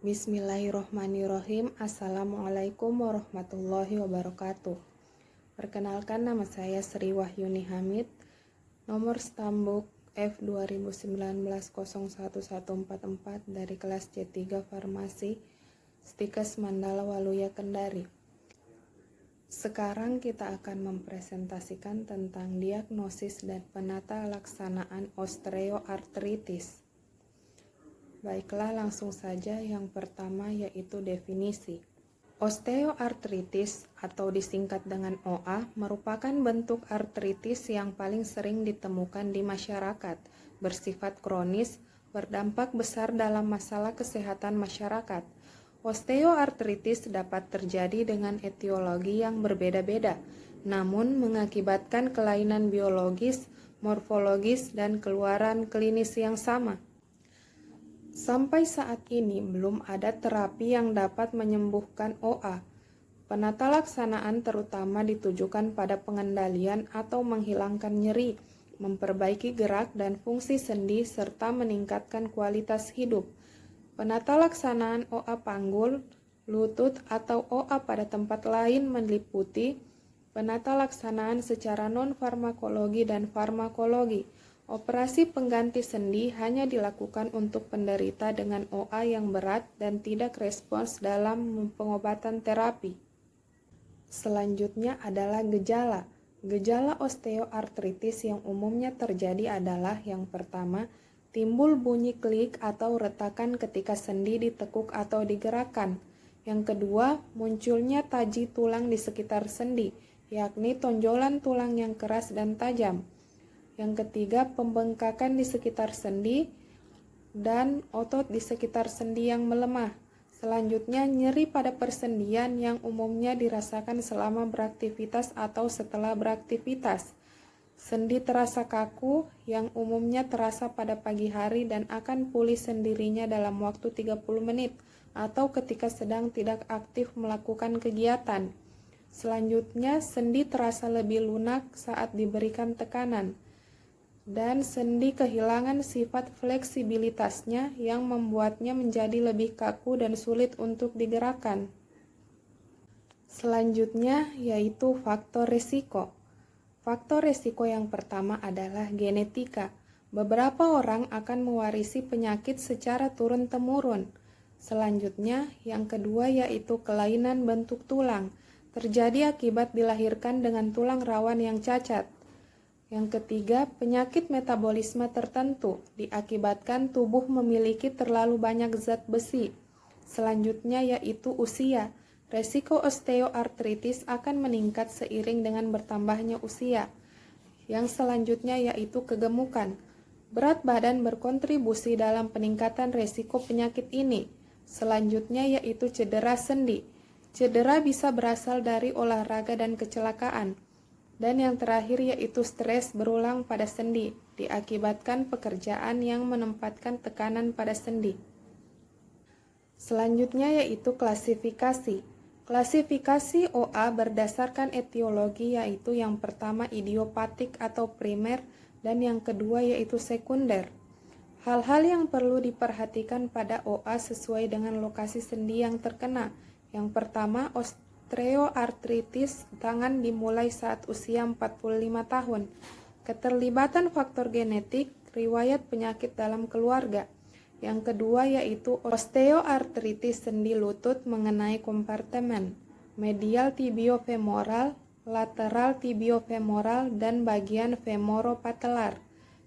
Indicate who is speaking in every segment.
Speaker 1: Bismillahirrohmanirrohim. Assalamualaikum warahmatullahi wabarakatuh. Perkenalkan, nama saya Sri Wahyuni Hamid, nomor stambuk F2019-011444 dari kelas C3 Farmasi, Stikes Mandala Waluya Kendari. Sekarang kita akan mempresentasikan tentang diagnosis dan penata laksanaan osteoartritis. Baiklah, langsung saja. Yang pertama yaitu definisi. Osteoartritis atau disingkat dengan OA merupakan bentuk artritis yang paling sering ditemukan di masyarakat, bersifat kronis, berdampak besar dalam masalah kesehatan masyarakat. Osteoartritis dapat terjadi dengan etiologi yang berbeda-beda, namun mengakibatkan kelainan biologis, morfologis, dan keluaran klinis yang sama. Sampai saat ini belum ada terapi yang dapat menyembuhkan OA. Penata laksanaan terutama ditujukan pada pengendalian atau menghilangkan nyeri, memperbaiki gerak dan fungsi sendi, serta meningkatkan kualitas hidup. Penata laksanaan OA panggul, lutut, atau OA pada tempat lain meliputi penata laksanaan secara non-farmakologi dan farmakologi. Operasi pengganti sendi hanya dilakukan untuk penderita dengan OA yang berat dan tidak respons dalam pengobatan terapi. Selanjutnya adalah gejala. Gejala osteoartritis yang umumnya terjadi adalah yang pertama, timbul bunyi klik atau retakan ketika sendi ditekuk atau digerakkan. Yang kedua, munculnya taji tulang di sekitar sendi, yakni tonjolan tulang yang keras dan tajam. Yang ketiga, pembengkakan di sekitar sendi dan otot di sekitar sendi yang melemah. Selanjutnya, nyeri pada persendian yang umumnya dirasakan selama beraktivitas atau setelah beraktivitas. Sendi terasa kaku yang umumnya terasa pada pagi hari dan akan pulih sendirinya dalam waktu 30 menit atau ketika sedang tidak aktif melakukan kegiatan. Selanjutnya, sendi terasa lebih lunak saat diberikan tekanan. Dan sendi kehilangan sifat fleksibilitasnya yang membuatnya menjadi lebih kaku dan sulit untuk digerakkan. Selanjutnya yaitu faktor risiko. Faktor risiko yang pertama adalah genetika. Beberapa orang akan mewarisi penyakit secara turun-temurun. Selanjutnya, yang kedua yaitu kelainan bentuk tulang. Terjadi akibat dilahirkan dengan tulang rawan yang cacat. Yang ketiga, penyakit metabolisme tertentu diakibatkan tubuh memiliki terlalu banyak zat besi. Selanjutnya yaitu usia. Resiko osteoartritis akan meningkat seiring dengan bertambahnya usia. Yang selanjutnya yaitu kegemukan. Berat badan berkontribusi dalam peningkatan resiko penyakit ini. Selanjutnya yaitu cedera sendi. Cedera bisa berasal dari olahraga dan kecelakaan. Dan yang terakhir yaitu stres berulang pada sendi, diakibatkan pekerjaan yang menempatkan tekanan pada sendi. Selanjutnya yaitu klasifikasi. Klasifikasi OA berdasarkan etiologi yaitu yang pertama idiopatik atau primer dan yang kedua yaitu sekunder. Hal-hal yang perlu diperhatikan pada OA sesuai dengan lokasi sendi yang terkena. Yang pertama, osteoartritis tangan dimulai saat usia 45 tahun. Keterlibatan faktor genetik, riwayat penyakit dalam keluarga. Yang kedua yaitu osteoartritis sendi lutut mengenai kompartemen medial tibiofemoral, lateral tibiofemoral, dan bagian femoropatelar.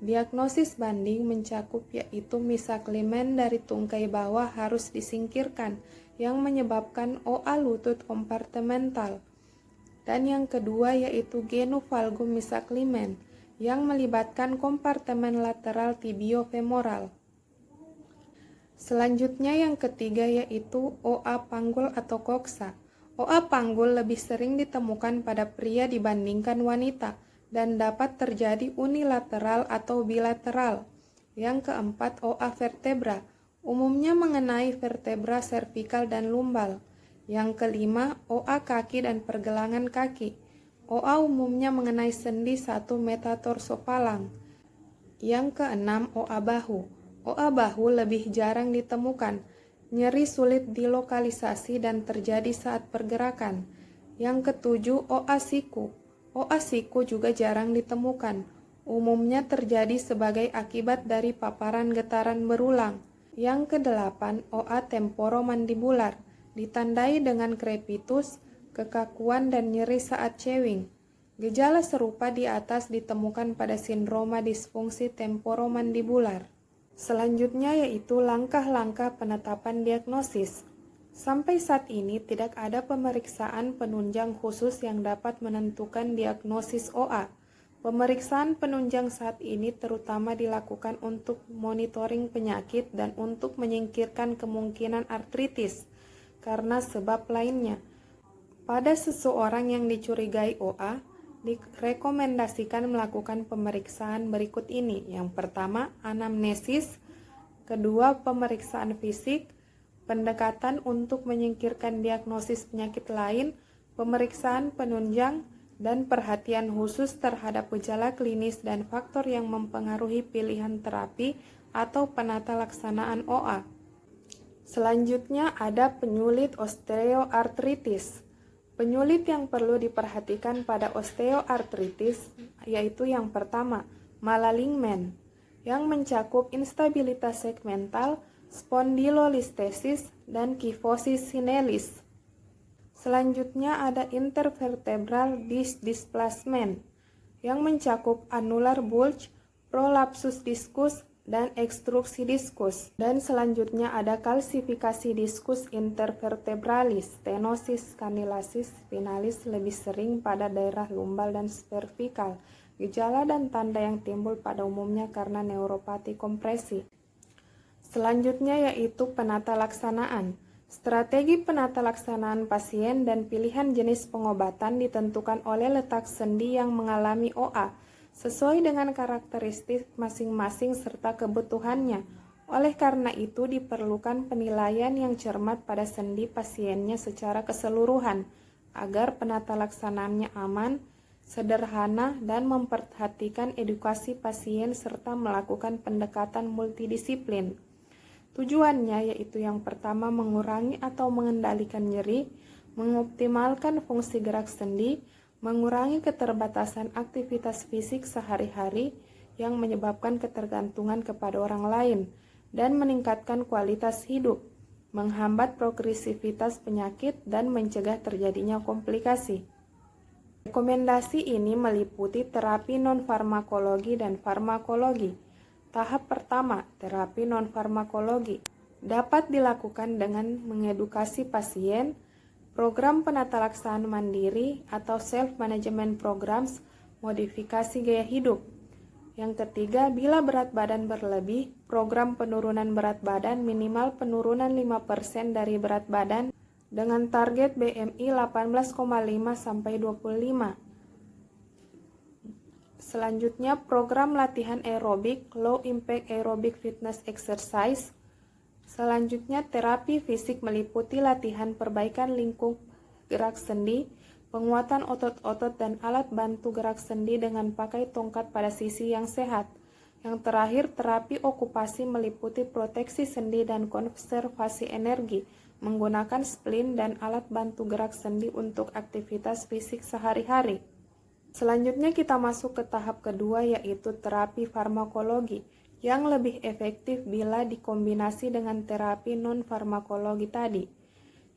Speaker 1: Diagnosis banding mencakup yaitu misalignment dari tungkai bawah harus disingkirkan yang menyebabkan OA lutut kompartemental. Dan yang kedua yaitu genovalgum misalignment yang melibatkan kompartemen lateral tibiofemoral. Selanjutnya yang ketiga yaitu OA panggul atau koksa. OA panggul lebih sering ditemukan pada pria dibandingkan wanita dan dapat terjadi unilateral atau bilateral. Yang keempat, OA vertebra, umumnya mengenai vertebra servikal dan lumbal. Yang kelima, OA kaki dan pergelangan kaki. OA umumnya mengenai sendi 1 metatarsofalang. Yang keenam, OA bahu. OA bahu lebih jarang ditemukan. Nyeri sulit dilokalisasi dan terjadi saat pergerakan. Yang ketujuh, OA siku. OA siku juga jarang ditemukan. Umumnya terjadi sebagai akibat dari paparan getaran berulang. Yang kedelapan, OA temporomandibular, ditandai dengan crepitus, kekakuan dan nyeri saat chewing. Gejala serupa di atas ditemukan pada sindroma disfungsi temporomandibular. Selanjutnya yaitu langkah-langkah penetapan diagnosis. Sampai saat ini tidak ada pemeriksaan penunjang khusus yang dapat menentukan diagnosis OA. Pemeriksaan penunjang saat ini terutama dilakukan untuk monitoring penyakit dan untuk menyingkirkan kemungkinan artritis karena sebab lainnya. Pada seseorang yang dicurigai OA, direkomendasikan melakukan pemeriksaan berikut ini. Yang pertama, anamnesis. Kedua, pemeriksaan fisik. Pendekatan untuk menyingkirkan diagnosis penyakit lain, pemeriksaan penunjang, dan perhatian khusus terhadap gejala klinis dan faktor yang mempengaruhi pilihan terapi atau penata laksanaan OA. Selanjutnya ada penyulit osteoartritis. Penyulit yang perlu diperhatikan pada osteoartritis yaitu yang pertama, malaligmen, yang mencakup instabilitas segmental, spondylolistesis, dan kyphosis sinalis. Selanjutnya ada intervertebral disc displacement, yang mencakup annular bulge, prolapsus discus, dan ekstruksi diskus. Dan selanjutnya ada kalsifikasi diskus intervertebralis, stenosis canalasis spinalis lebih sering pada daerah lumbal dan cervical. Gejala dan tanda yang timbul pada umumnya karena neuropati kompresi. Selanjutnya yaitu penata laksanaan. Strategi penata laksanaan pasien dan pilihan jenis pengobatan ditentukan oleh letak sendi yang mengalami OA, sesuai dengan karakteristik masing-masing serta kebutuhannya. Oleh karena itu diperlukan penilaian yang cermat pada sendi pasiennya secara keseluruhan, agar penata laksanaannya aman, sederhana, dan memperhatikan edukasi pasien serta melakukan pendekatan multidisiplin. Tujuannya yaitu yang pertama mengurangi atau mengendalikan nyeri, mengoptimalkan fungsi gerak sendi, mengurangi keterbatasan aktivitas fisik sehari-hari yang menyebabkan ketergantungan kepada orang lain, dan meningkatkan kualitas hidup, menghambat progresivitas penyakit, dan mencegah terjadinya komplikasi. Rekomendasi ini meliputi terapi non-farmakologi dan farmakologi. Tahap pertama, terapi non-farmakologi, dapat dilakukan dengan mengedukasi pasien, program penata laksanaan mandiri atau self-management programs, modifikasi gaya hidup. Yang ketiga, bila berat badan berlebih, program penurunan berat badan minimal penurunan 5% dari berat badan dengan target BMI 18,5 sampai 25. Selanjutnya, program latihan aerobik, low impact aerobic fitness exercise. Selanjutnya, terapi fisik meliputi latihan perbaikan lingkup gerak sendi, penguatan otot-otot dan alat bantu gerak sendi dengan pakai tongkat pada sisi yang sehat. Yang terakhir, terapi okupasi meliputi proteksi sendi dan konservasi energi, menggunakan splint dan alat bantu gerak sendi untuk aktivitas fisik sehari-hari. Selanjutnya kita masuk ke tahap kedua yaitu terapi farmakologi, yang lebih efektif bila dikombinasi dengan terapi non-farmakologi tadi.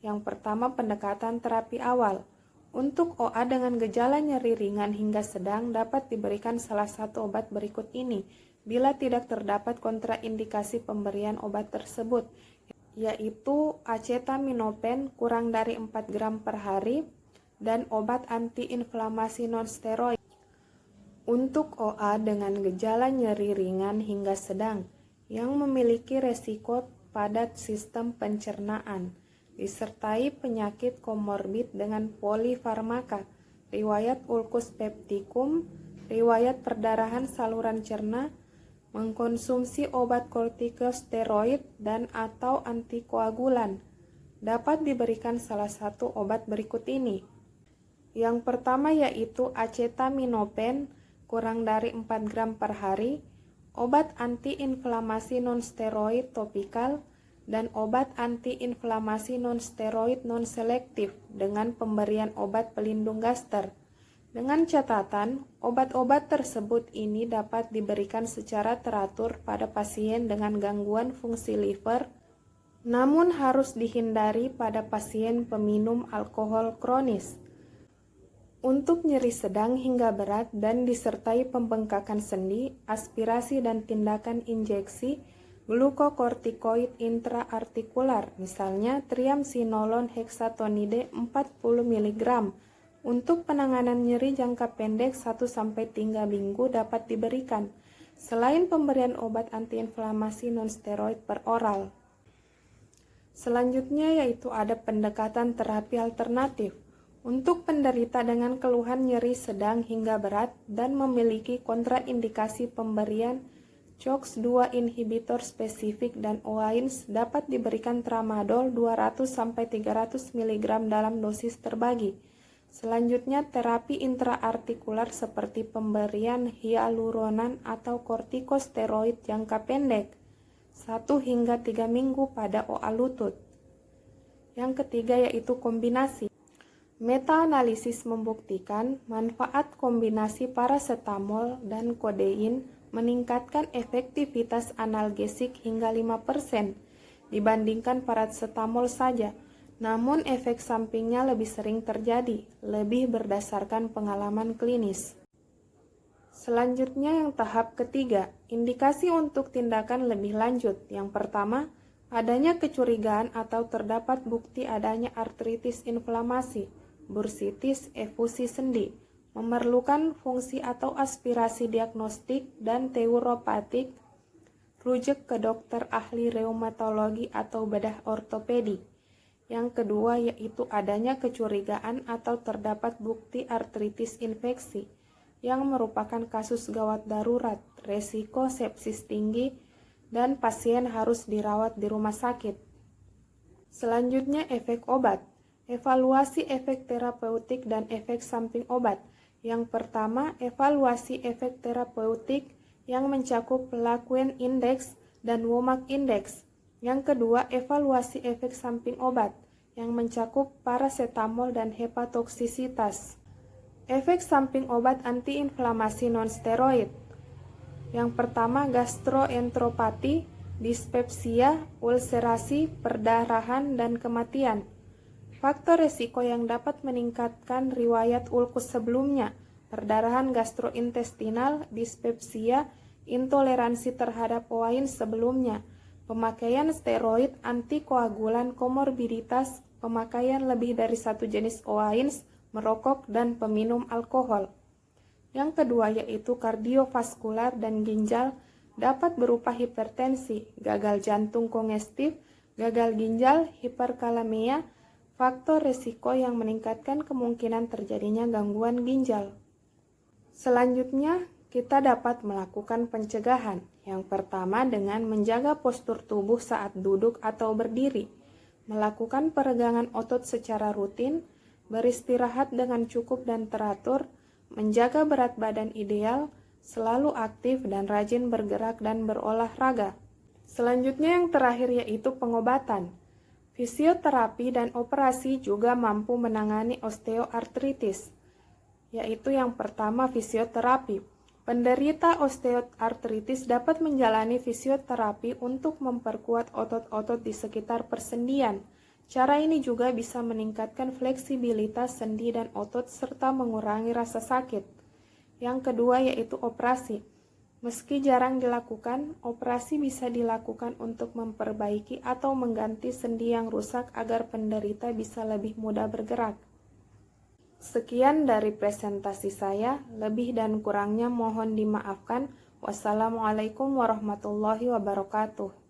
Speaker 1: Yang pertama, pendekatan terapi awal. Untuk OA dengan gejala nyeri ringan hingga sedang dapat diberikan salah satu obat berikut ini, bila tidak terdapat kontraindikasi pemberian obat tersebut, yaitu acetaminophen kurang dari 4 gram per hari, dan obat antiinflamasi non-steroid. Untuk OA dengan gejala nyeri ringan hingga sedang yang memiliki resiko pada sistem pencernaan, disertai penyakit komorbid dengan polifarmaka, riwayat ulkus peptikum, riwayat perdarahan saluran cerna, mengkonsumsi obat kortikosteroid dan atau antikoagulan, dapat diberikan salah satu obat berikut ini. Yang pertama yaitu acetaminophen kurang dari 4 gram per hari, obat antiinflamasi non-steroid topikal, dan obat antiinflamasi non-steroid non-selektif dengan pemberian obat pelindung gaster. Dengan catatan, obat-obat tersebut ini dapat diberikan secara teratur pada pasien dengan gangguan fungsi liver, namun harus dihindari pada pasien peminum alkohol kronis. Untuk nyeri sedang hingga berat dan disertai pembengkakan sendi, aspirasi dan tindakan injeksi glukokortikoid intraartikular, misalnya triamcinolone hexatonide 40 mg. Untuk penanganan nyeri jangka pendek 1-3 minggu dapat diberikan, selain pemberian obat antiinflamasi non-steroid per oral. Selanjutnya yaitu ada pendekatan terapi alternatif. Untuk penderita dengan keluhan nyeri sedang hingga berat dan memiliki kontraindikasi pemberian COX-2 inhibitor spesifik dan OAINS dapat diberikan tramadol 200-300 mg dalam dosis terbagi. Selanjutnya terapi intraartikular seperti pemberian hyaluronan atau kortikosteroid jangka pendek 1-3 minggu pada OA lutut. Yang ketiga yaitu kombinasi. Meta-analisis membuktikan manfaat kombinasi parasetamol dan kodein meningkatkan efektivitas analgesik hingga 5% dibandingkan parasetamol saja. Namun efek sampingnya lebih sering terjadi, lebih berdasarkan pengalaman klinis. Selanjutnya yang tahap ketiga, indikasi untuk tindakan lebih lanjut. Yang pertama, adanya kecurigaan atau terdapat bukti adanya artritis inflamasi, bursitis, efusi sendi, memerlukan fungsi atau aspirasi diagnostik dan teuropatik, rujuk ke dokter ahli reumatologi atau bedah ortopedi. Yang kedua yaitu adanya kecurigaan atau terdapat bukti artritis infeksi, yang merupakan kasus gawat darurat, resiko sepsis tinggi, dan pasien harus dirawat di rumah sakit. Selanjutnya efek obat. Evaluasi efek terapeutik dan efek samping obat. Yang pertama, evaluasi efek terapeutik yang mencakup Laquenne Index dan WOMAC Index. Yang kedua, evaluasi efek samping obat yang mencakup parasetamol dan hepatotoksisitas. Efek samping obat antiinflamasi non-steroid. Yang pertama, gastroenteropati, dispepsia, ulserasi, perdarahan, dan kematian. Faktor resiko yang dapat meningkatkan riwayat ulkus sebelumnya, perdarahan gastrointestinal, dispepsia, intoleransi terhadap OAINS sebelumnya, pemakaian steroid, antikoagulan, komorbiditas, pemakaian lebih dari satu jenis OAINS, merokok, dan peminum alkohol. Yang kedua yaitu kardiovaskular dan ginjal dapat berupa hipertensi, gagal jantung kongestif, gagal ginjal, hiperkalemia, faktor risiko yang meningkatkan kemungkinan terjadinya gangguan ginjal. Selanjutnya, kita dapat melakukan pencegahan. Yang pertama dengan menjaga postur tubuh saat duduk atau berdiri, melakukan peregangan otot secara rutin, beristirahat dengan cukup dan teratur, menjaga berat badan ideal, selalu aktif dan rajin bergerak dan berolahraga. Selanjutnya yang terakhir yaitu pengobatan. Fisioterapi dan operasi juga mampu menangani osteoartritis, yaitu yang pertama fisioterapi. Penderita osteoartritis dapat menjalani fisioterapi untuk memperkuat otot-otot di sekitar persendian. Cara ini juga bisa meningkatkan fleksibilitas sendi dan otot serta mengurangi rasa sakit. Yang kedua yaitu operasi. Meski jarang dilakukan, operasi bisa dilakukan untuk memperbaiki atau mengganti sendi yang rusak agar penderita bisa lebih mudah bergerak. Sekian dari presentasi saya, lebih dan kurangnya mohon dimaafkan. Wassalamualaikum warahmatullahi wabarakatuh.